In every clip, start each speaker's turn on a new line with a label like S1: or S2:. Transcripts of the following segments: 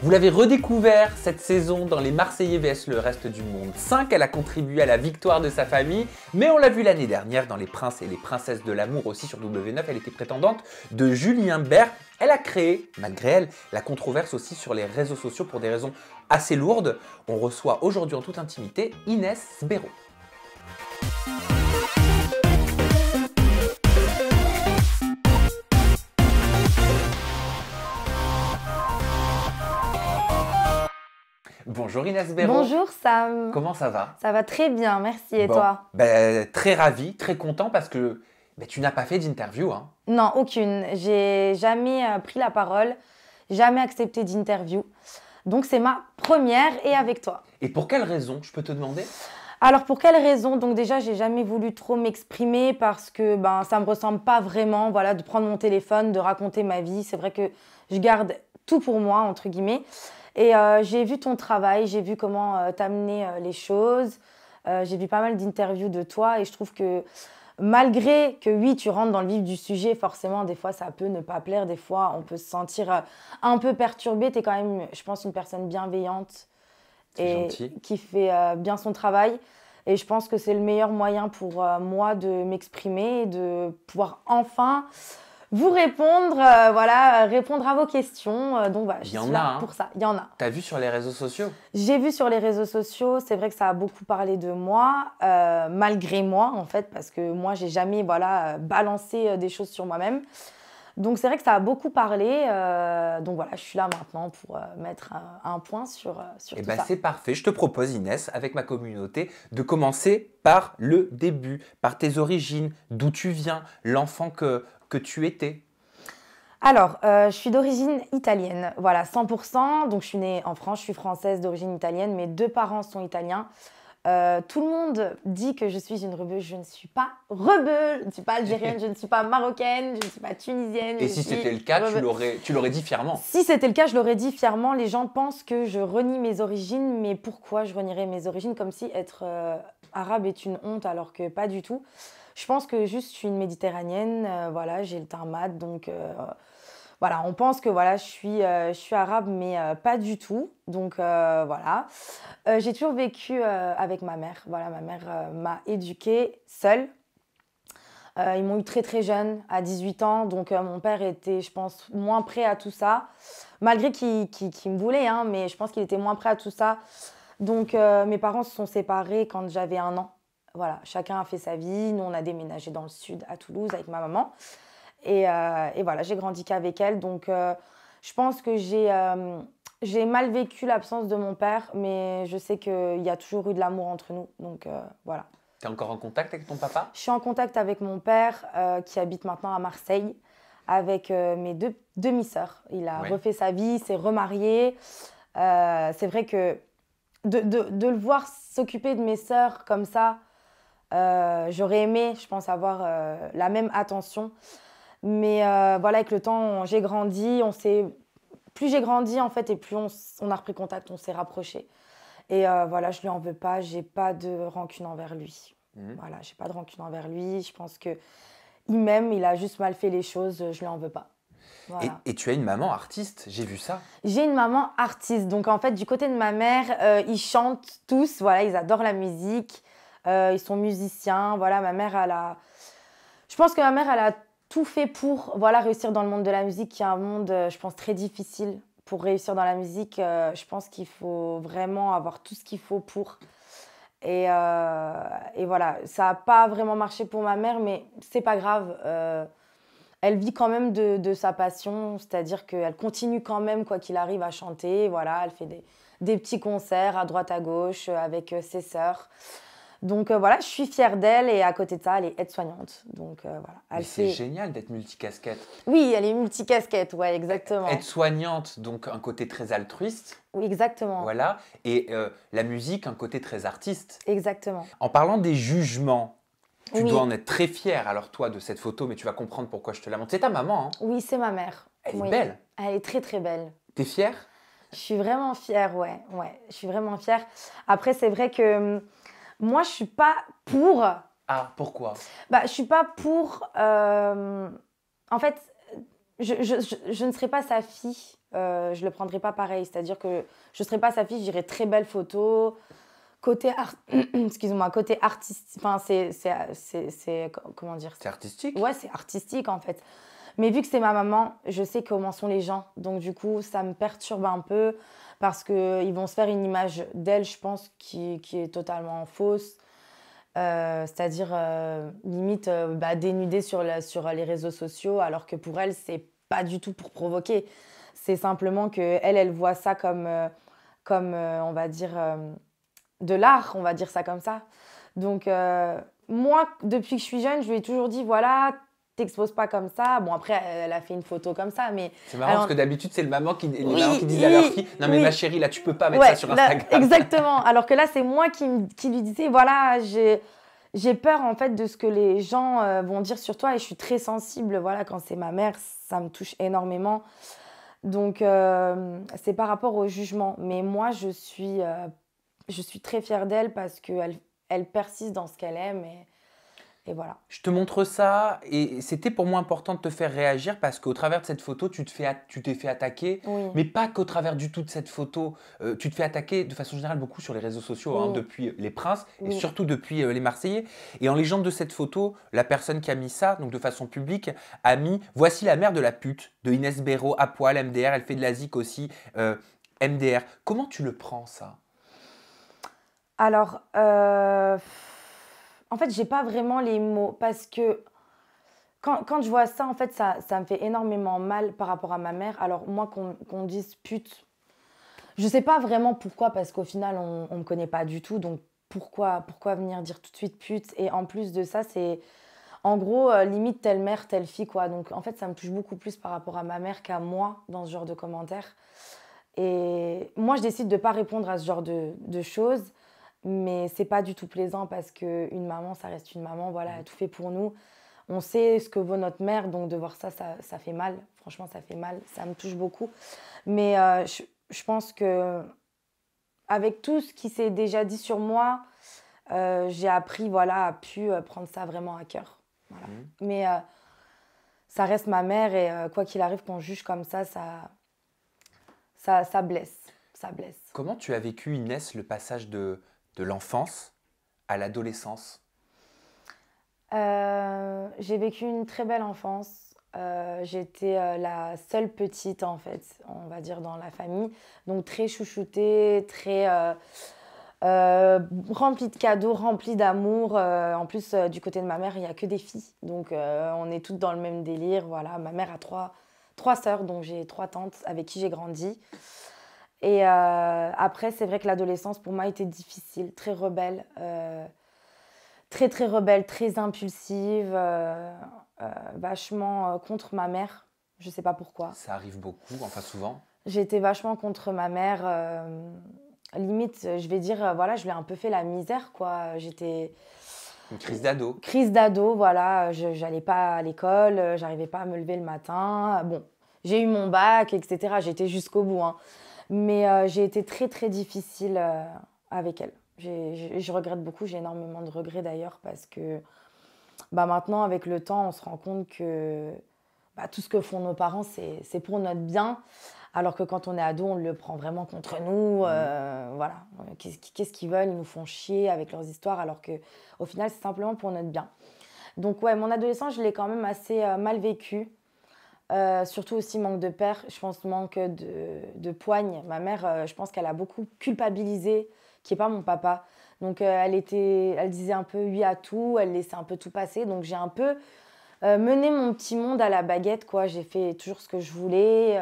S1: Vous l'avez redécouvert cette saison dans Les Marseillais vs le reste du monde 5. Elle a contribué à la victoire de sa famille, mais on l'a vu l'année dernière dans Les Princes et les Princesses de l'amour aussi sur W9. Elle était prétendante de Julien Bert. Elle a créé, malgré elle, la controverse aussi sur les réseaux sociaux pour des raisons assez lourdes. On reçoit aujourd'hui en toute intimité Inès Sbero. Bonjour Inès Sbero.
S2: Bonjour Sam.
S1: Comment ça va?
S2: Ça va très bien, merci. Et
S1: Bon,
S2: toi?
S1: Très ravi, très content parce que tu n'as pas fait d'interview. Hein.
S2: Non, aucune. J'ai jamais pris la parole, jamais accepté d'interview. Donc c'est ma première et avec toi.
S1: Et pour quelle raison, je peux te demander?
S2: Alors pour quelle raison? Donc déjà, j'ai jamais voulu trop m'exprimer parce que ça me ressemble pas vraiment, voilà, de prendre mon téléphone, de raconter ma vie. C'est vrai que je garde tout pour moi, entre guillemets. Et j'ai vu ton travail, j'ai vu comment t'amener les choses. J'ai vu pas mal d'interviews de toi et je trouve que malgré que oui, tu rentres dans le vif du sujet, forcément, des fois, ça peut ne pas plaire. Des fois, on peut se sentir un peu perturbé. Tu es quand même, je pense, une personne bienveillante et qui fait bien son travail. Et je pense que c'est le meilleur moyen pour moi de m'exprimer et de pouvoir enfin vous répondre, répondre à vos questions. Donc voilà, je suis là pour ça. Il y en a.
S1: T'as vu sur les réseaux sociaux?
S2: J'ai vu sur les réseaux sociaux, c'est vrai que ça a beaucoup parlé de moi, malgré moi en fait, parce que moi, j'ai jamais balancé des choses sur moi-même. Donc c'est vrai que ça a beaucoup parlé. Donc voilà, je suis là maintenant pour mettre un point sur tout ça.
S1: C'est parfait. Je te propose, Inès, avec ma communauté, de commencer par le début, par tes origines, d'où tu viens, l'enfant que tu étais.
S2: Alors, je suis d'origine italienne, voilà, 100%. Donc, je suis née en France, je suis française d'origine italienne. Mes deux parents sont italiens. Tout le monde dit que je suis une rebeu. Je ne suis pas rebeu, je ne suis pas algérienne, je ne suis pas marocaine, je ne suis pas tunisienne.
S1: Et si c'était le cas, tu l'aurais dit fièrement?
S2: Si c'était le cas, je l'aurais dit fièrement. Les gens pensent que je renie mes origines, mais pourquoi je renierais mes origines? Comme si être arabe est une honte, alors que pas du tout. Je pense que juste je suis une méditerranéenne, voilà, j'ai le teint mat, donc voilà, on pense que voilà, je suis arabe, mais pas du tout. Donc voilà, j'ai toujours vécu avec ma mère. Voilà, ma mère m'a éduquée seule. Ils m'ont eu très très jeune, à 18 ans, donc mon père était, je pense, moins prêt à tout ça, malgré qu'il me voulait, hein, mais je pense qu'il était moins prêt à tout ça. Donc mes parents se sont séparés quand j'avais 1 an. Voilà, chacun a fait sa vie. Nous, on a déménagé dans le sud, à Toulouse, avec ma maman. Et voilà, j'ai grandi qu'avec elle. Donc, je pense que j'ai mal vécu l'absence de mon père, mais je sais qu'il y a toujours eu de l'amour entre nous. Donc, voilà.
S1: Tu es encore en contact avec ton papa?
S2: Je suis en contact avec mon père, qui habite maintenant à Marseille, avec mes deux demi-sœurs. Il a refait sa vie, s'est remarié. C'est vrai que de le voir s'occuper de mes sœurs comme ça, j'aurais aimé, je pense, avoir la même attention. Mais voilà, avec le temps, j'ai grandi. Plus j'ai grandi, en fait, et plus on a repris contact, on s'est rapprochés. Et voilà, je lui en veux pas. J'ai pas de rancune envers lui. Voilà, j'ai pas de rancune envers lui. Je pense qu'il m'aime, il a juste mal fait les choses. Je lui en veux pas. Voilà.
S1: Et tu as une maman artiste, j'ai vu ça.
S2: J'ai une maman artiste. Donc, en fait, du côté de ma mère, ils chantent tous. Voilà, ils adorent la musique. Ils sont musiciens. Voilà, ma mère, je pense que ma mère, elle a tout fait pour réussir dans le monde de la musique, qui est un monde, je pense, très difficile. Pour réussir dans la musique, je pense qu'il faut vraiment avoir tout ce qu'il faut pour. Et voilà, ça n'a pas vraiment marché pour ma mère, mais c'est pas grave. Elle vit quand même de sa passion, c'est-à-dire qu'elle continue quand même, quoi qu'il arrive, à chanter. Voilà, elle fait des petits concerts à droite à gauche avec ses sœurs. Donc voilà, je suis fière d'elle et à côté de ça, elle est aide-soignante. Donc voilà.
S1: C'est génial d'être multicasquette.
S2: Oui, elle est multicasquette, ouais, exactement.
S1: Aide-soignante, donc un côté très altruiste.
S2: Oui, exactement.
S1: Voilà, et la musique, un côté très artiste.
S2: Exactement.
S1: En parlant des jugements, tu dois en être très fière, alors toi, de cette photo, mais tu vas comprendre pourquoi je te la montre. C'est ta maman, hein?
S2: Oui, c'est ma mère.
S1: Elle est belle.
S2: Elle est très, très belle.
S1: T'es fière?
S2: Je suis vraiment fière, ouais. Je suis vraiment fière. Après, c'est vrai que moi, je suis pas pour.
S1: Ah, pourquoi?
S2: Je suis pas pour. En fait, je ne serai pas sa fille, je ne le prendrai pas pareil. C'est-à-dire que je ne serai pas sa fille, je dirais très belle photo. Excuse-moi, côté artistique, enfin, comment dire?
S1: C'est artistique.
S2: Ouais, c'est artistique en fait. Mais vu que c'est ma maman, je sais comment sont les gens. Donc du coup, ça me perturbe un peu parce qu'ils vont se faire une image d'elle, je pense, qui est totalement fausse. C'est-à-dire limite dénudée sur les réseaux sociaux, alors que pour elle, c'est pas du tout pour provoquer. C'est simplement que elle voit ça comme on va dire, de l'art, on va dire ça comme ça. Donc, moi, depuis que je suis jeune, je lui ai toujours dit, voilà, t'exposes pas comme ça. Bon, après, elle a fait une photo comme ça, mais...
S1: C'est marrant parce que d'habitude, c'est les mamans qui
S2: Oui,
S1: disent à leur
S2: oui,
S1: fille « Non mais
S2: oui.
S1: ma chérie, là, tu peux pas mettre
S2: Ouais,
S1: ça sur
S2: là,
S1: Instagram. »
S2: exactement. Alors que là, c'est moi qui lui disais, voilà, j'ai peur en fait de ce que les gens vont dire sur toi et je suis très sensible. Voilà, quand c'est ma mère, ça me touche énormément. Donc, c'est par rapport au jugement. Mais moi, je suis très fière d'elle parce qu'elle persiste dans ce qu'elle aime et voilà.
S1: Je te montre ça et c'était pour moi important de te faire réagir parce qu'au travers de cette photo, tu t'es fait attaquer,
S2: Oui,
S1: mais pas qu'au travers du tout de cette photo. Tu te fais attaquer de façon générale beaucoup sur les réseaux sociaux, hein,
S2: oui,
S1: depuis les Princes et
S2: oui.
S1: surtout depuis les Marseillais. Et en légende de cette photo, la personne qui a mis ça, donc de façon publique, a mis «Voici la mère de la pute» de Inès Béraud, à poil, MDR, elle fait de la zik aussi, MDR. Comment tu le prends ça?
S2: Alors, en fait, j'ai pas vraiment les mots parce que quand je vois ça, en fait, ça me fait énormément mal par rapport à ma mère. Alors, moi, qu'on dise pute, je sais pas vraiment pourquoi, parce qu'au final, on me connaît pas du tout. Donc, pourquoi venir dire tout de suite pute? Et en plus de ça, c'est en gros limite telle mère, telle fille, quoi. Donc, en fait, ça me touche beaucoup plus par rapport à ma mère qu'à moi dans ce genre de commentaires. Et moi, je décide de pas répondre à ce genre de choses. Mais c'est pas du tout plaisant parce qu'une maman, ça reste une maman. Voilà, elle a tout fait pour nous. On sait ce que vaut notre mère, donc de voir ça, ça fait mal. Franchement, ça fait mal. Ça me touche beaucoup. Mais je pense que avec tout ce qui s'est déjà dit sur moi, j'ai appris, voilà, à pu prendre ça vraiment à cœur. Voilà. Mais ça reste ma mère et quoi qu'il arrive, qu'on juge comme ça blesse. Ça blesse.
S1: Comment tu as vécu, Inès, le passage de l'enfance à l'adolescence?
S2: J'ai vécu une très belle enfance. J'étais la seule petite, en fait, on va dire, dans la famille. Donc très chouchoutée, très remplie de cadeaux, remplie d'amour. En plus, du côté de ma mère, il n'y a que des filles. Donc on est toutes dans le même délire. Voilà. Ma mère a trois sœurs, donc j'ai 3 tantes avec qui j'ai grandi. Et après, c'est vrai que l'adolescence, pour moi, était difficile, très rebelle. Très, très rebelle, très impulsive, vachement contre ma mère. Je sais pas pourquoi.
S1: Ça arrive beaucoup, enfin souvent.
S2: J'étais vachement contre ma mère. Limite, je vais dire, voilà, je lui ai un peu fait la misère, quoi. J'étais...
S1: Une crise d'ado.
S2: Crise d'ado, voilà. J'allais pas à l'école, j'arrivais pas à me lever le matin. Bon, j'ai eu mon bac, etc. J'étais jusqu'au bout, hein. Mais j'ai été très, très difficile avec elle. Je regrette beaucoup, j'ai énormément de regrets d'ailleurs parce que maintenant, avec le temps, on se rend compte que tout ce que font nos parents, c'est pour notre bien. Alors que quand on est ado, on le prend vraiment contre nous. Voilà. Qu'est-ce qu'ils veulent? Ils nous font chier avec leurs histoires alors qu'au final, c'est simplement pour notre bien. Donc ouais, mon adolescence, je l'ai quand même assez mal vécue. Surtout aussi manque de père, je pense manque de poigne. Ma mère, je pense qu'elle a beaucoup culpabilisé, qui n'est pas mon papa. Donc elle disait un peu oui à tout, elle laissait un peu tout passer. Donc j'ai un peu mené mon petit monde à la baguette, quoi. J'ai fait toujours ce que je voulais.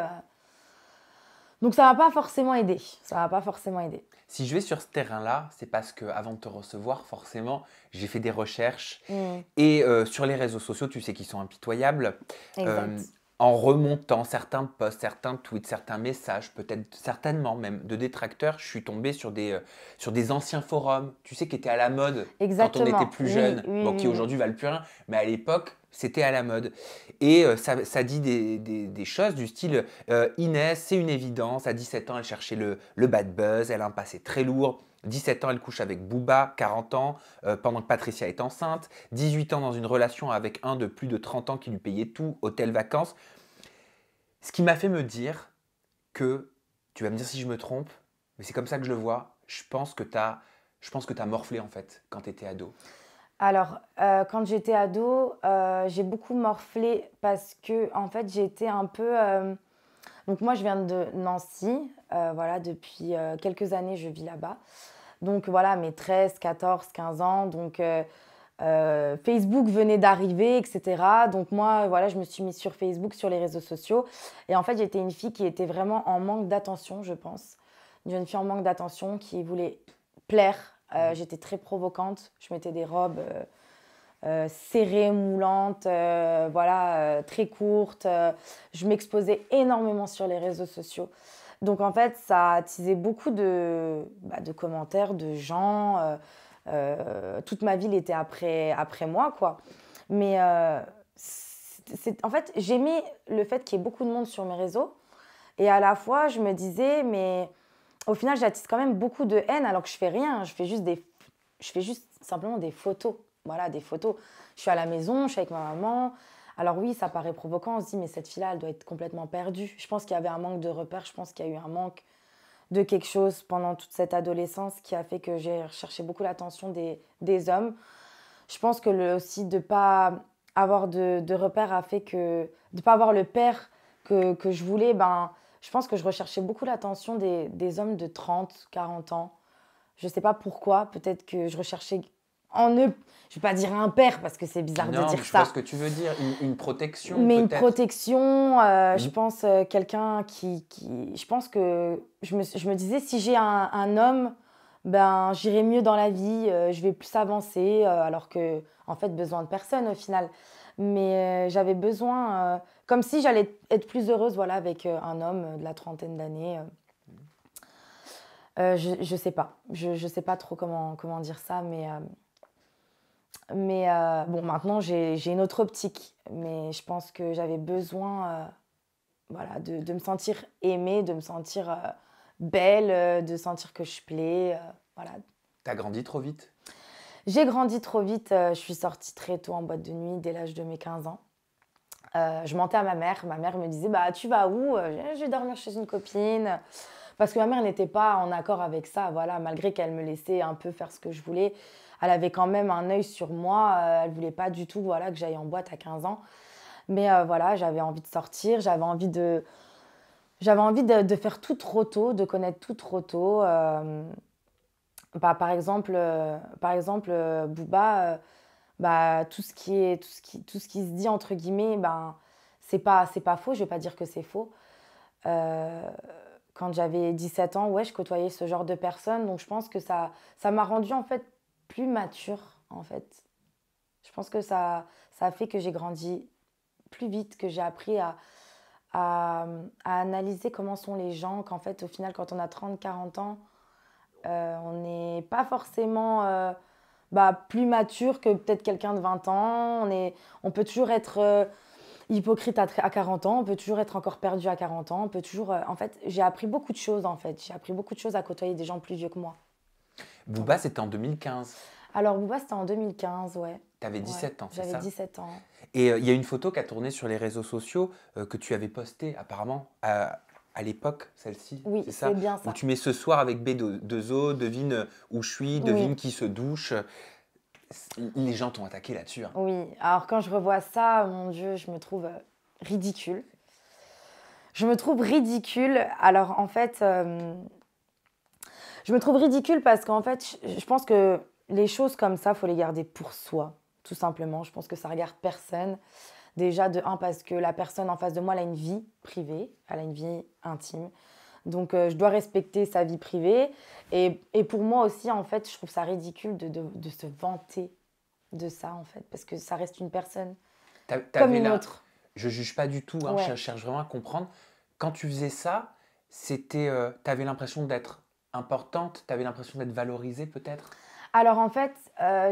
S2: Donc ça ne m'a pas forcément aidé. Ça m'a pas forcément aidé.
S1: Si je vais sur ce terrain-là, c'est parce qu'avant de te recevoir, forcément, j'ai fait des recherches. Et sur les réseaux sociaux, tu sais qu'ils sont impitoyables.
S2: Exact.
S1: En remontant certains posts, certains tweets, certains messages, peut-être certainement même de détracteurs, je suis tombée sur des anciens forums, tu sais, qui étaient à la mode
S2: Exactement.
S1: quand on était plus jeune, qui aujourd'hui valent plus rien, mais à l'époque, c'était à la mode. Et ça dit des choses du style Inès, c'est une évidence, à 17 ans, elle cherchait le bad buzz, elle a un passé très lourd. 17 ans, elle couche avec Booba, 40 ans, pendant que Patricia est enceinte. 18 ans dans une relation avec un de plus de 30 ans qui lui payait tout, hôtel, vacances. Ce qui m'a fait me dire que, tu vas me dire si je me trompe, mais c'est comme ça que je le vois, je pense que t'as morflé en fait quand tu étais ado.
S2: Alors, quand j'étais ado, j'ai beaucoup morflé parce que en fait, j'étais un peu, donc moi, je viens de Nancy, voilà, depuis, quelques années, je vis là-bas. Donc voilà, mes 13, 14, 15 ans, donc Facebook venait d'arriver, etc. Donc moi, voilà, je me suis mise sur Facebook, sur les réseaux sociaux. Et en fait, j'étais une fille qui était vraiment en manque d'attention, je pense. Une jeune fille en manque d'attention qui voulait plaire. J'étais très provocante. Je mettais des robes serrées, moulantes, voilà, très courtes. Je m'exposais énormément sur les réseaux sociaux. Donc en fait, ça a attisé beaucoup de commentaires de gens. Toute ma ville était après moi, quoi. Mais en fait, j'aimais le fait qu'il y ait beaucoup de monde sur mes réseaux. Et à la fois, je me disais, mais au final, j'attise quand même beaucoup de haine alors que je fais rien. Je fais juste simplement des photos. Voilà, des photos. Je suis à la maison, je suis avec ma maman. Alors oui, ça paraît provoquant. On se dit, mais cette fille-là, elle doit être complètement perdue. Je pense qu'il y avait un manque de repères. Je pense qu'il y a eu un manque de quelque chose pendant toute cette adolescence qui a fait que j'ai recherché beaucoup l'attention des hommes. Je pense que aussi de ne pas avoir de repères a fait que, de ne pas avoir le père que je voulais, ben, je pense que je recherchais beaucoup l'attention des hommes de 30, 40 ans. Je ne sais pas pourquoi, peut-être que je recherchais en eux, je ne vais pas dire un père parce que c'est bizarre de
S1: Non,
S2: dire
S1: mais je vois
S2: ça.
S1: ce que tu veux dire, une protection
S2: Mais une
S1: peut-être.
S2: protection, je
S1: Mhm.
S2: pense quelqu'un qui. Je pense que je me disais, si j'ai un homme, ben, j'irai mieux dans la vie, je vais plus avancer, alors que, en fait, besoin de personne au final. Mais j'avais besoin, comme si j'allais être plus heureuse voilà, avec un homme de la trentaine d'années. Je sais pas. Je sais pas trop comment dire ça, mais bon, maintenant, j'ai une autre optique. Mais je pense que j'avais besoin voilà, de me sentir aimée, de me sentir belle, de sentir que je plais. Voilà.
S1: T'as grandi trop vite.
S2: J'ai grandi trop vite. Je suis sortie très tôt en boîte de nuit, dès l'âge de mes 15 ans. Je mentais à ma mère. Ma mère me disait bah, tu vas où? Je vais dormir chez une copine. Parce que ma mère n'était pas en accord avec ça. Voilà, malgré qu'elle me laissait un peu faire ce que je voulais, elle avait quand même un œil sur moi. Elle ne voulait pas du tout voilà, que j'aille en boîte à 15 ans. Mais voilà, j'avais envie de sortir, j'avais envie de faire tout trop tôt, de connaître tout trop tôt. Bah, par exemple Booba, bah, tout ce qui se dit entre guillemets, ben, c'est pas faux, je vais pas dire que c'est faux. Euh, Quand j'avais 17 ans, ouais, je côtoyais ce genre de personnes, donc je pense que ça m'a rendue en fait plus mature, en fait. Je pense que ça a fait que j'ai grandi plus vite, que j'ai appris à, à analyser comment sont les gens, qu'en fait, au final, quand on a 30, 40 ans, on n'est pas forcément bah, plus mature que peut-être quelqu'un de 20 ans. On peut toujours être hypocrite à 40 ans, on peut toujours être encore perdu à 40 ans, on peut toujours... en fait, j'ai appris beaucoup de choses, en fait. J'ai appris beaucoup de choses à côtoyer des gens plus vieux que moi.
S1: Booba,
S2: Ouais.
S1: c'était en 2015.
S2: Alors, Booba, c'était en 2015, ouais.
S1: T'avais
S2: Ouais,
S1: 17 ans, c'est
S2: j'avais
S1: ça?
S2: 17 ans.
S1: Et il y a une photo qui a tourné sur les réseaux sociaux que tu avais postée apparemment à l'époque, celle-ci,
S2: Oui,
S1: c'est
S2: c'est
S1: ça?
S2: bien
S1: Où
S2: ça.
S1: tu mets ce soir avec B2O, devine où je suis,
S2: Oui.
S1: devine qui se douche. Les gens t'ont attaqué là-dessus, hein.
S2: Oui, alors quand je revois ça, mon Dieu, je me trouve ridicule. Je me trouve ridicule. Alors en fait, je me trouve ridicule parce qu'en fait, je pense que les choses comme ça, faut les garder pour soi, tout simplement. Je pense que ça regarde personne. Déjà, de un, parce que la personne en face de moi, elle a une vie privée, elle a une vie intime. Donc, je dois respecter sa vie privée. Et pour moi aussi, en fait, je trouve ça ridicule de se vanter de ça, en fait, parce que ça reste une personne comme
S1: T'avais
S2: une
S1: là,
S2: autre.
S1: je juge pas du tout, hein, je
S2: Ouais.
S1: cherche vraiment à comprendre. Quand tu faisais ça, t'avais l'impression d'être importante, t'avais l'impression d'être valorisée peut-être?
S2: Alors, en fait, quand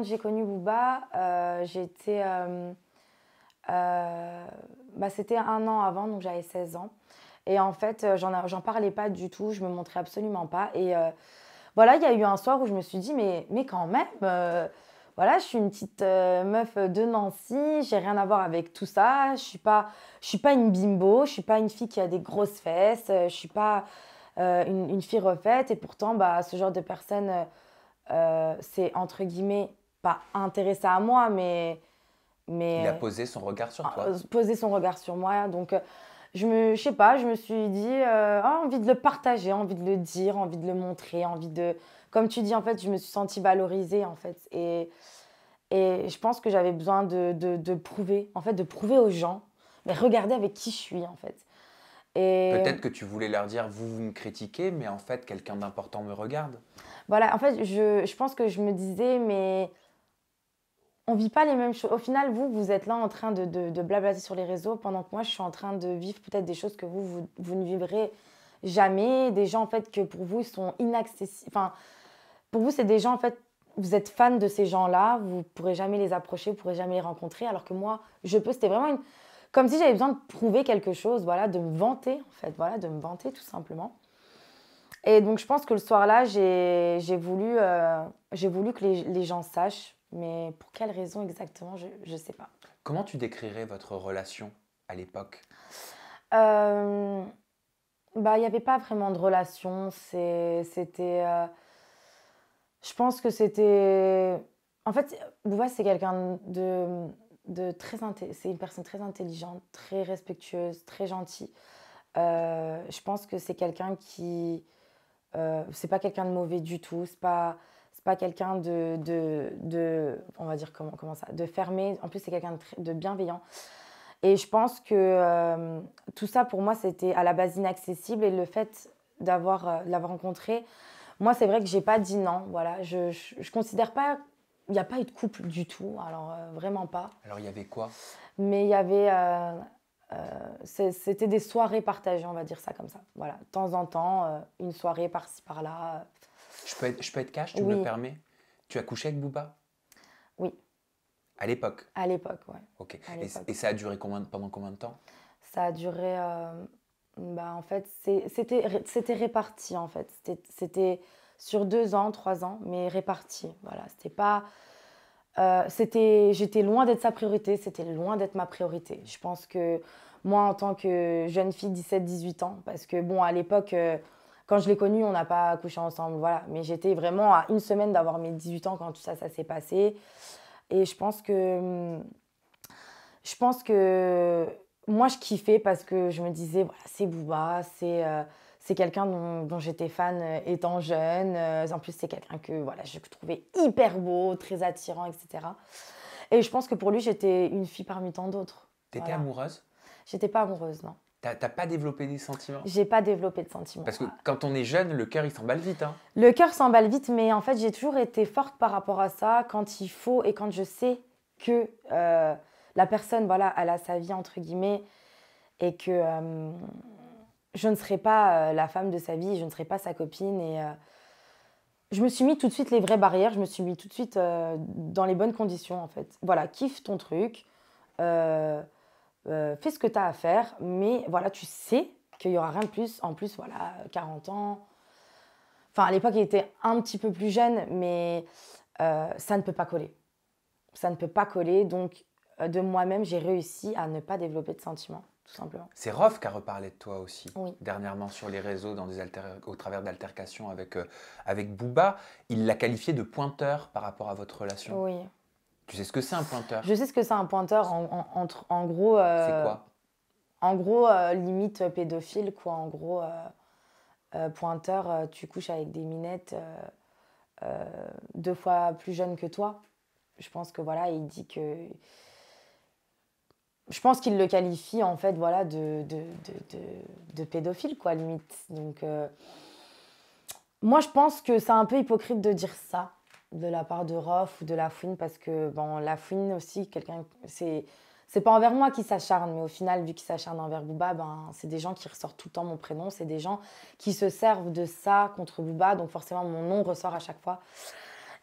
S2: j'ai connu Booba, euh, bah, c'était un an avant, donc j'avais 16 ans. Et en fait, j'en parlais pas du tout, je me montrais absolument pas. Et voilà, il y a eu un soir où je me suis dit, mais quand même, voilà, je suis une petite meuf de Nancy, j'ai rien à voir avec tout ça. Je suis pas une bimbo, je suis pas une fille qui a des grosses fesses, je suis pas une fille refaite. Et pourtant, bah, ce genre de personne, c'est entre guillemets pas intéressé à moi,
S1: Il a
S2: mais
S1: posé son regard sur toi.
S2: poser son regard sur moi. Donc, je sais pas, je me suis dit, envie de le partager, envie de le dire, envie de le montrer, envie de. Comme tu dis, en fait, je me suis sentie valorisée, en fait. Et je pense que j'avais besoin de prouver, en fait, de prouver aux gens, mais regardez avec qui je suis, en fait. Et
S1: Peut-être que tu voulais leur dire, vous me critiquez, mais en fait, quelqu'un d'important me regarde.
S2: voilà, en fait, je pense que je me disais, mais on vit pas les mêmes choses. Au final, vous êtes là en train de blablater sur les réseaux, pendant que moi, je suis en train de vivre peut-être des choses que vous ne vivrez jamais. Des gens, en fait, que pour vous, ils sont inaccessibles. Enfin, pour vous, c'est des gens, en fait, vous êtes fan de ces gens-là, vous ne pourrez jamais les approcher, vous ne pourrez jamais les rencontrer, alors que moi, je peux. C'était vraiment comme si j'avais besoin de prouver quelque chose, voilà, de me vanter, en fait, voilà, de me vanter tout simplement. Et donc, je pense que le soir-là, j'ai voulu que les gens sachent, mais pour quelle raison exactement, je ne sais pas.
S1: Comment tu décrirais votre relation à l'époque?
S2: Euh, Bah, il n'y avait pas vraiment de relation. C'était. Je pense que c'était. En fait, Bouba, c'est quelqu'un c'est une personne très intelligente, très respectueuse, très gentille. Je pense que c'est quelqu'un qui. C'est pas quelqu'un de mauvais du tout. C'est pas quelqu'un on va dire comment ça, de fermé. En plus, c'est quelqu'un de bienveillant. Et je pense que tout ça, pour moi, c'était à la base inaccessible. Et le fait de l'avoir rencontré, moi, c'est vrai que j'ai pas dit non. Voilà, je considère pas. Il n'y a pas eu de couple du tout. Alors, vraiment pas.
S1: Alors, il y avait quoi?
S2: Mais il y avait. C'était des soirées partagées, on va dire ça comme ça. Voilà, de temps en temps, une soirée par-ci par-là.
S1: Je peux être cash, tu me le
S2: Oui,
S1: permets? Tu as couché avec Booba?
S2: oui,
S1: À l'époque?
S2: à l'époque, ouais.
S1: Ok.
S2: À
S1: Et,
S2: l'époque.
S1: et ça a duré pendant combien de temps?
S2: Ça a duré. Bah, en fait, c'était réparti, en fait. C'était sur 2 ans, 3 ans, mais réparti. Voilà, c'était pas. J'étais loin d'être sa priorité, c'était loin d'être ma priorité. Je pense que moi, en tant que jeune fille, 17-18 ans, parce que bon, à l'époque, quand je l'ai connu, on n'a pas couché ensemble, voilà. Mais j'étais vraiment à une semaine d'avoir mes 18 ans quand tout ça, ça s'est passé. Et je pense que moi, je kiffais parce que je me disais, voilà, c'est Booba, c'est quelqu'un dont j'étais fan étant jeune. En plus, c'est quelqu'un que voilà, je trouvais hyper beau, très attirant, etc. Et je pense que pour lui, j'étais une fille parmi tant d'autres.
S1: T'étais
S2: Voilà.
S1: amoureuse?
S2: J'étais pas amoureuse, non.
S1: T'as pas développé des sentiments?
S2: J'ai pas développé de sentiments.
S1: Parce que quand on est jeune, le cœur il s'emballe vite, hein.
S2: Le cœur s'emballe vite, mais en fait, j'ai toujours été forte par rapport à ça quand il faut et quand je sais que la personne, voilà, elle a sa vie, entre guillemets, et que je ne serai pas la femme de sa vie, je ne serai pas sa copine. Et je me suis mis tout de suite les vraies barrières, je me suis mis tout de suite dans les bonnes conditions, en fait. Voilà, kiffe ton truc, euh, fais ce que tu as à faire, mais voilà, tu sais qu'il n'y aura rien de plus. En plus, voilà, 40 ans. Enfin, à l'époque, il était un petit peu plus jeune, mais ça ne peut pas coller. Ça ne peut pas coller, donc de moi-même, j'ai réussi à ne pas développer de sentiments, tout simplement.
S1: C'est Rof qui a reparlé de toi aussi,
S2: Oui.
S1: dernièrement sur les réseaux, au travers d'altercations avec Booba. Il l'a qualifié de pointeur par rapport à votre relation.
S2: Oui.
S1: Tu sais ce que c'est un pointeur?
S2: Je sais ce que c'est un pointeur. En gros,
S1: C'est quoi?
S2: en gros limite pédophile, quoi. En gros, pointeur, tu couches avec des minettes 2 fois plus jeunes que toi. Je pense que voilà, il dit que. Je pense qu'il le qualifie en fait, voilà, de pédophile, quoi, limite. Donc, moi, je pense que c'est un peu hypocrite de dire ça de la part de Rof ou de Lafouine, parce que bon, Lafouine aussi, quelqu'un, c'est pas envers moi qui s'acharne, mais au final, vu qu'il s'acharne envers Booba, ben, c'est des gens qui ressortent tout le temps mon prénom, c'est des gens qui se servent de ça contre Booba, donc forcément mon nom ressort à chaque fois.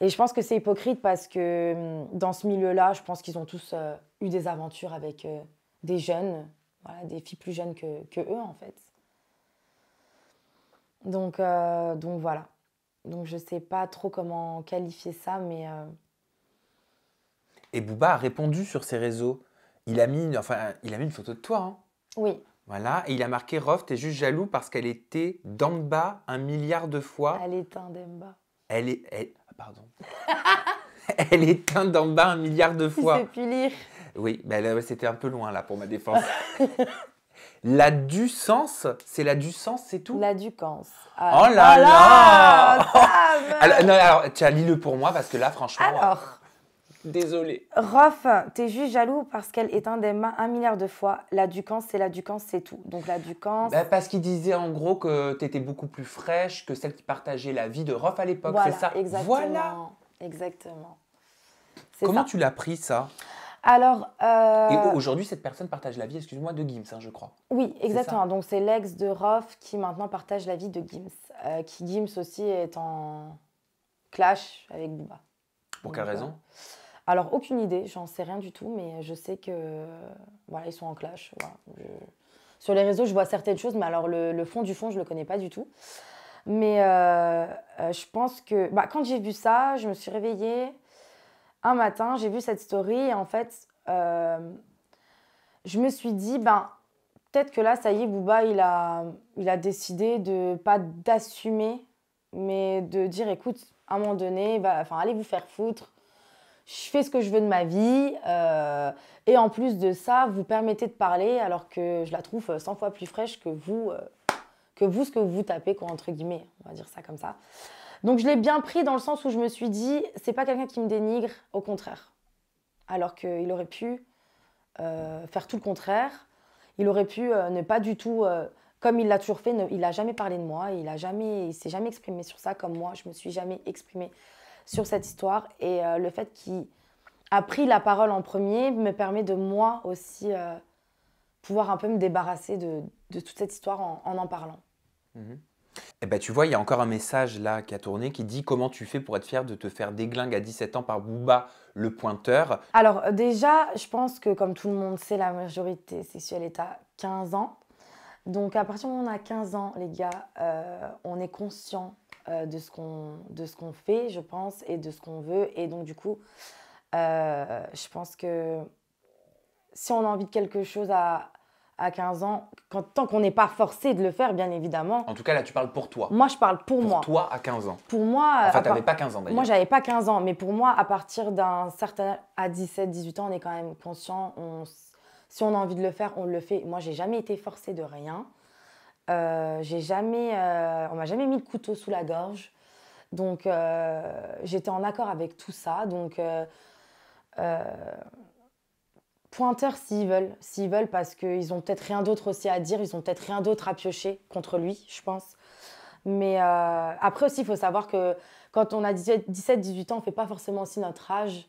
S2: Et je pense que c'est hypocrite parce que dans ce milieu-là, je pense qu'ils ont tous eu des aventures avec des jeunes, voilà, des filles plus jeunes que eux en fait. Donc voilà. Donc je sais pas trop comment qualifier ça, mais
S1: Et Booba a répondu sur ses réseaux. Il a mis une photo de toi, hein.
S2: Oui,
S1: Voilà, et il a marqué Rof, t'es juste jaloux parce qu'elle était d'en bas 1 milliard de fois.
S2: elle est un Demba.
S1: Pardon. Elle est éteinte d'en bas 1 milliard de
S2: Tu sais
S1: fois.
S2: plus lire.
S1: Oui, mais là, c'était un peu loin là pour ma défense. La du sens, c'est la du sens, c'est tout.
S2: La Ducance.
S1: Oh là là
S2: Sam
S1: alors, tiens, lis-le pour moi parce que là, franchement,
S2: Alors,
S1: désolé.
S2: Rof, t'es juste jaloux parce qu'elle est un Demba 1 milliard de fois. La Ducance, c'est tout. Donc la Ducance,
S1: Bah, parce qu'il disait en gros que t'étais beaucoup plus fraîche que celle qui partageait la vie de Rof à l'époque,
S2: voilà,
S1: c'est ça?
S2: exactement.
S1: Voilà.
S2: Exactement. C'est
S1: Comment
S2: ça.
S1: tu l'as pris ça?
S2: Alors,
S1: Et aujourd'hui, cette personne partage la vie, excuse-moi, de Gims, hein, je crois.
S2: oui, exactement.
S1: ça.
S2: Donc c'est l'ex de Rof qui maintenant partage la vie de Gims. Qui Gims aussi est en clash avec Booba.
S1: Pour
S2: Donc,
S1: quelle raison?
S2: Alors aucune idée, j'en sais rien du tout, mais je sais que voilà, ils sont en clash. Voilà. Sur les réseaux, je vois certaines choses, mais alors le fond du fond, je le connais pas du tout. Mais je pense que quand j'ai vu ça, je me suis réveillée un matin, j'ai vu cette story et en fait, je me suis dit, peut-être que là, ça y est, Booba, il a décidé de pas d'assumer, mais de dire, écoute, à un moment donné, allez vous faire foutre, je fais ce que je veux de ma vie, et en plus de ça, vous permettez de parler alors que je la trouve 100 fois plus fraîche que vous, ce que vous tapez, quoi, entre guillemets, on va dire ça comme ça. Donc je l'ai bien pris dans le sens où je me suis dit, c'est pas quelqu'un qui me dénigre, au contraire. Alors qu'il aurait pu faire tout le contraire. Il aurait pu ne pas du tout, comme il l'a toujours fait, il n'a jamais parlé de moi, il s'est jamais exprimé sur ça comme moi, je me suis jamais exprimée sur cette histoire. Et le fait qu'il a pris la parole en premier me permet de moi aussi pouvoir un peu me débarrasser de toute cette histoire en parlant.
S1: Eh ben, tu vois, il y a encore un message là qui a tourné qui dit comment tu fais pour être fière de te faire déglingue à 17 ans par Booba le pointeur.
S2: Alors déjà, je pense que comme tout le monde sait, la majorité sexuelle est à 15 ans. Donc à partir du moment où on a 15 ans, les gars, on est conscient de ce qu'on fait, je pense, et de ce qu'on veut. Et donc du coup, je pense que si on a envie de quelque chose à 15 ans, tant qu'on n'est pas forcé de le faire, bien évidemment.
S1: En tout cas, là, tu parles pour toi.
S2: Moi, je parle pour moi.
S1: Pour toi à 15 ans.
S2: Pour moi,
S1: Enfin, tu n'avais pas 15 ans d'ailleurs.
S2: moi, j'avais pas 15 ans, mais pour moi, à partir d'un certain... À 17, 18 ans, on est quand même conscient. Si on a envie de le faire, on le fait. Moi, j'ai jamais été forcée de rien. On m'a jamais mis le couteau sous la gorge. Donc, j'étais en accord avec tout ça. Donc, pointeur s'ils veulent parce qu'ils ont peut-être rien d'autre aussi à dire, ils ont peut-être rien d'autre à piocher contre lui, je pense. Mais après aussi, il faut savoir que quand on a 17-18 ans, on ne fait pas forcément aussi notre âge.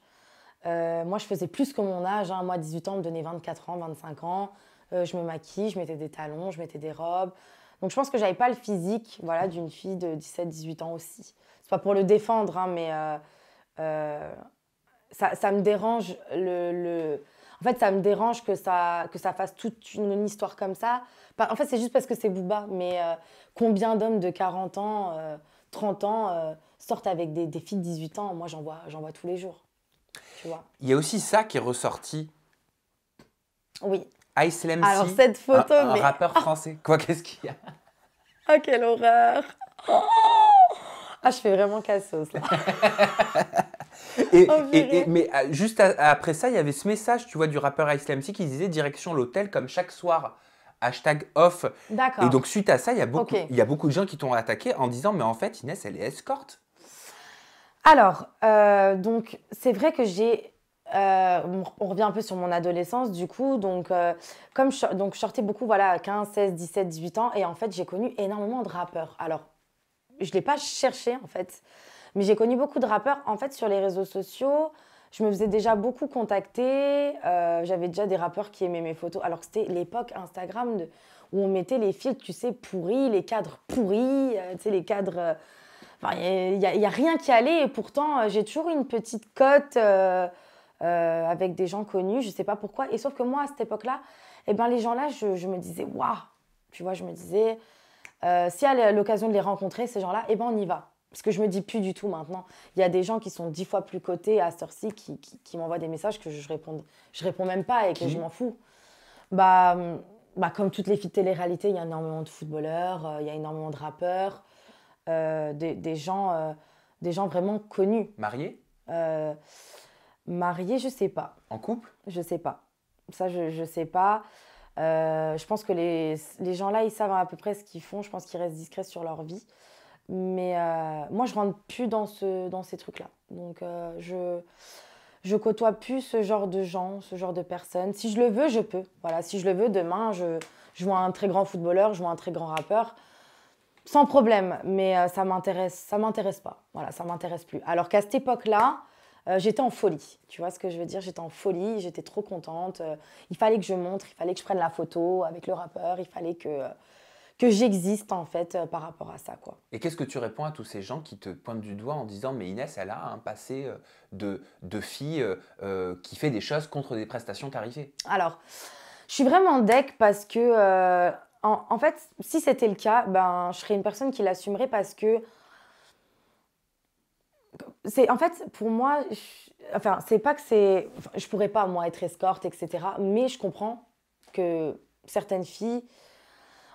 S2: Moi, je faisais plus que mon âge, hein. Moi, 18 ans, on me donnait 24 ans, 25 ans. Je me maquille, je mettais des talons, je mettais des robes. Donc, je pense que je n'avais pas le physique, voilà, d'une fille de 17-18 ans aussi. C'est pas pour le défendre, hein, mais ça me dérange En fait, ça me dérange que ça fasse toute une histoire comme ça. En fait, c'est juste parce que c'est Booba. Mais combien d'hommes de 40 ans, 30 ans sortent avec des filles de 18 ans? Moi, j'en vois tous les jours. Tu vois.
S1: Il y a aussi ça qui est ressorti.
S2: Oui.
S1: Ice Lemcy,
S2: Alors, cette photo,
S1: un rappeur français. Quoi, qu'est-ce qu'il y a?
S2: Oh, quelle horreur! Ah, je fais vraiment cassos, là.
S1: Mais juste après ça, il y avait ce message, tu vois, du rappeur Ice Lemcy qui disait direction l'hôtel comme chaque soir. #off.
S2: D'accord.
S1: Et donc, suite à ça, il y a beaucoup,
S2: Ok.
S1: il y a beaucoup de gens qui t'ont attaqué en disant mais en fait, Inès, elle est escorte.
S2: Alors, donc, c'est vrai que on revient un peu sur mon adolescence, du coup. Donc, comme je sortais beaucoup, voilà, 15, 16, 17, 18 ans. Et en fait, j'ai connu énormément de rappeurs. Alors, je ne l'ai pas cherché, en fait. Mais j'ai connu beaucoup de rappeurs. En fait, sur les réseaux sociaux, je me faisais déjà beaucoup contacter. J'avais déjà des rappeurs qui aimaient mes photos. Alors que c'était l'époque Instagram où on mettait les filtres, tu sais, pourris, les cadres pourris, tu sais, les cadres... il n'y a rien qui allait. Et pourtant, j'ai toujours eu une petite cote avec des gens connus. Je ne sais pas pourquoi. Et sauf que moi, à cette époque-là, eh ben, les gens-là, je me disais, waouh! Tu vois, je me disais, si à l'occasion de les rencontrer, ces gens-là, eh ben, on y va. Ce que je me dis plus du tout maintenant. Il y a des gens qui sont 10 fois plus cotés à cette heure-ci qui m'envoient des messages que je réponds même pas et que je m'en fous. Bah, comme toutes les filles de télé-réalité, il y a énormément de footballeurs, il y a énormément de rappeurs, des gens vraiment connus.
S1: Marié?
S2: Mariés, je sais pas.
S1: En couple?
S2: Je sais pas. Ça, je sais pas. Je pense que les gens là, ils savent à peu près ce qu'ils font. Je pense qu'ils restent discrets sur leur vie. Mais moi, je rentre plus dans ces trucs-là. Donc, je côtoie plus ce genre de gens, ce genre de personnes. Si je le veux, je peux. Voilà, si je le veux, demain, je vois un très grand footballeur, je vois un très grand rappeur, sans problème. Mais ça m'intéresse pas. Voilà, ça m'intéresse plus. Alors qu'à cette époque-là, j'étais en folie. Tu vois ce que je veux dire? J'étais en folie, j'étais trop contente. Il fallait que je montre, il fallait que je prenne la photo avec le rappeur, il fallait que j'existe en fait par rapport à ça, quoi.
S1: Et qu'est-ce que tu réponds à tous ces gens qui te pointent du doigt en disant mais Inès, elle a un passé de fille qui fait des choses contre des prestations tarifées?
S2: Alors, je suis vraiment deck parce que, en fait, si c'était le cas, ben, je serais une personne qui l'assumerait parce que, en fait, pour moi, enfin, c'est pas que c'est, enfin, je pourrais pas, moi, être escorte, etc. Mais je comprends que certaines filles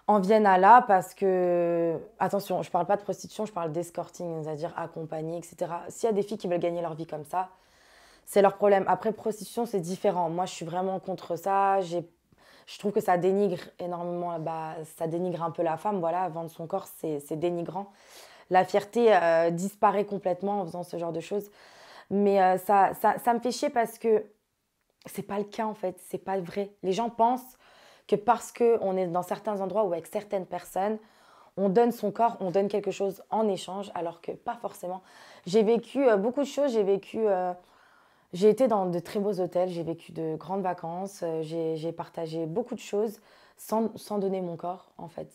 S2: en viennent à là parce que, attention, je parle pas de prostitution, je parle d'escorting, c'est-à-dire accompagner, etc. S'il y a des filles qui veulent gagner leur vie comme ça, c'est leur problème. Après, prostitution, c'est différent. Moi, je suis vraiment contre ça. Je trouve que ça dénigre énormément, ça dénigre un peu la femme. Voilà, vendre son corps, c'est dénigrant. La fierté disparaît complètement en faisant ce genre de choses. Mais ça me fait chier parce que c'est pas le cas en fait, c'est pas vrai. Les gens pensent que parce qu'on est dans certains endroits ou avec certaines personnes, on donne son corps, on donne quelque chose en échange, alors que pas forcément. J'ai vécu beaucoup de choses, j'ai été dans de très beaux hôtels, j'ai vécu de grandes vacances, j'ai partagé beaucoup de choses sans donner mon corps en fait.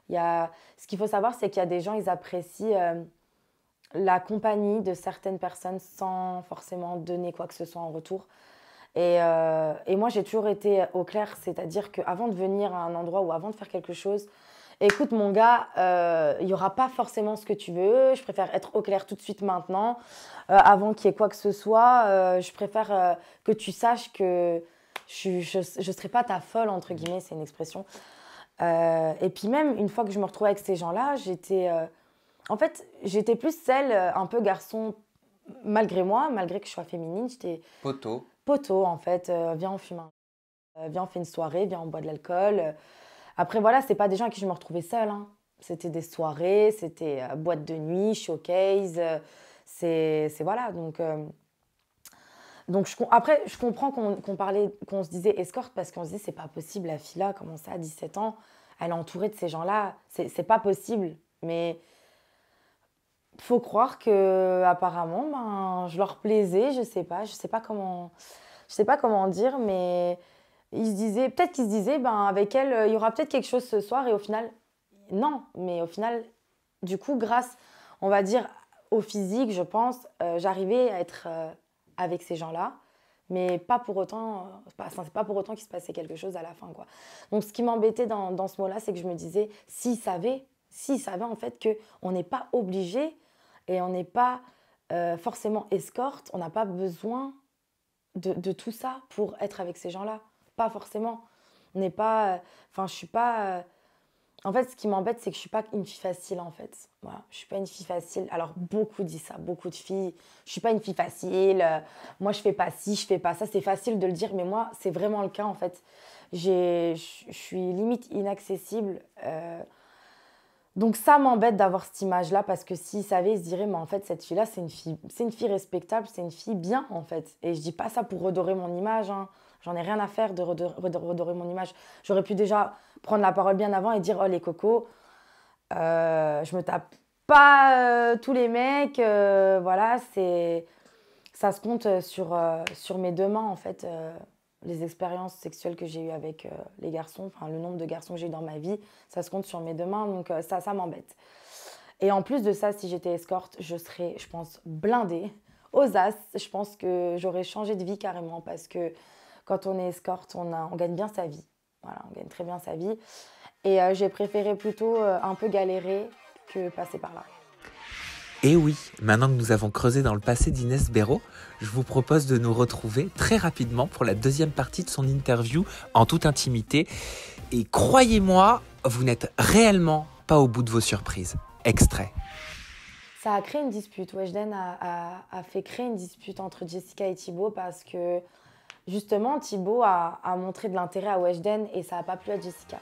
S2: Ce qu'il faut savoir, c'est qu'il y a des gens, ils apprécient la compagnie de certaines personnes sans forcément donner quoi que ce soit en retour. Et moi, j'ai toujours été au clair, c'est-à-dire qu'avant de venir à un endroit ou avant de faire quelque chose, écoute mon gars, il n'y aura pas forcément ce que tu veux, je préfère être au clair tout de suite maintenant, avant qu'il y ait quoi que ce soit, je préfère que tu saches que je ne serai pas ta folle, entre guillemets, c'est une expression. Et puis même, une fois que je me retrouvais avec ces gens-là, en fait, j'étais plus celle, un peu garçon, malgré moi, malgré que je sois féminine, j'étais
S1: Poteau.
S2: poteau en fait, viens on fume viens on fait une soirée, viens on boit de l'alcool. Après voilà, c'est pas des gens à qui je me retrouvais seule, hein. C'était des soirées, c'était boîte de nuit, showcase, c'est voilà donc après je comprends qu'on se disait escorte parce qu'on se disait c'est pas possible la fille là, comment ça à 17 ans, elle est entourée de ces gens-là, c'est pas possible. Mais faut croire que apparemment ben je leur plaisais, je sais pas comment dire, mais peut-être qu'ils se disaient, ben avec elle, il y aura peut-être quelque chose ce soir, et au final, non. Mais au final, du coup, grâce, on va dire, au physique, je pense, j'arrivais à être avec ces gens-là, mais pas pour autant, c'est pas pour autant qu'il se passait quelque chose à la fin, quoi. Donc, ce qui m'embêtait dans ce mot-là, c'est que je me disais, s'ils savaient en fait qu'on n'est pas obligé et on n'est pas forcément escorte, on n'a pas besoin de tout ça pour être avec ces gens-là. Pas forcément. On n'est pas... Enfin, je suis pas... En fait, ce qui m'embête, c'est que je suis pas une fille facile, en fait. Voilà, je suis pas une fille facile. Alors, beaucoup disent ça, beaucoup de filles. Je suis pas une fille facile. Moi, je fais pas ci, je fais pas ça. C'est facile de le dire, mais moi, c'est vraiment le cas, en fait. Je suis limite inaccessible. Donc ça m'embête d'avoir cette image-là parce que s'ils savaient, ils se diraient, mais en fait, cette fille-là, c'est une fille respectable, c'est une fille bien, en fait. Et je dis pas ça pour redorer mon image, hein. J'en ai rien à faire de redorer mon image. J'aurais pu déjà prendre la parole bien avant et dire, oh les cocos, je me tape pas tous les mecs, voilà, ça se compte sur mes deux mains, en fait. Les expériences sexuelles que j'ai eues avec les garçons, enfin le nombre de garçons que j'ai eu dans ma vie, ça se compte sur mes deux mains, donc ça m'embête. Et en plus de ça, si j'étais escorte, je serais, je pense, blindée, aux as. Je pense que j'aurais changé de vie carrément parce que quand on est escorte, on gagne bien sa vie. Voilà, on gagne très bien sa vie. Et j'ai préféré plutôt un peu galérer que passer par là.
S1: Et oui, maintenant que nous avons creusé dans le passé d'Inès Béraud, je vous propose de nous retrouver très rapidement pour la deuxième partie de son interview en toute intimité. Et croyez-moi, vous n'êtes réellement pas au bout de vos surprises. Extrait.
S2: Ça a créé une dispute. Weshden a fait créer une dispute entre Jessica et Thibaut parce que justement Thibaut a montré de l'intérêt à Weshden et ça n'a pas plu à Jessica.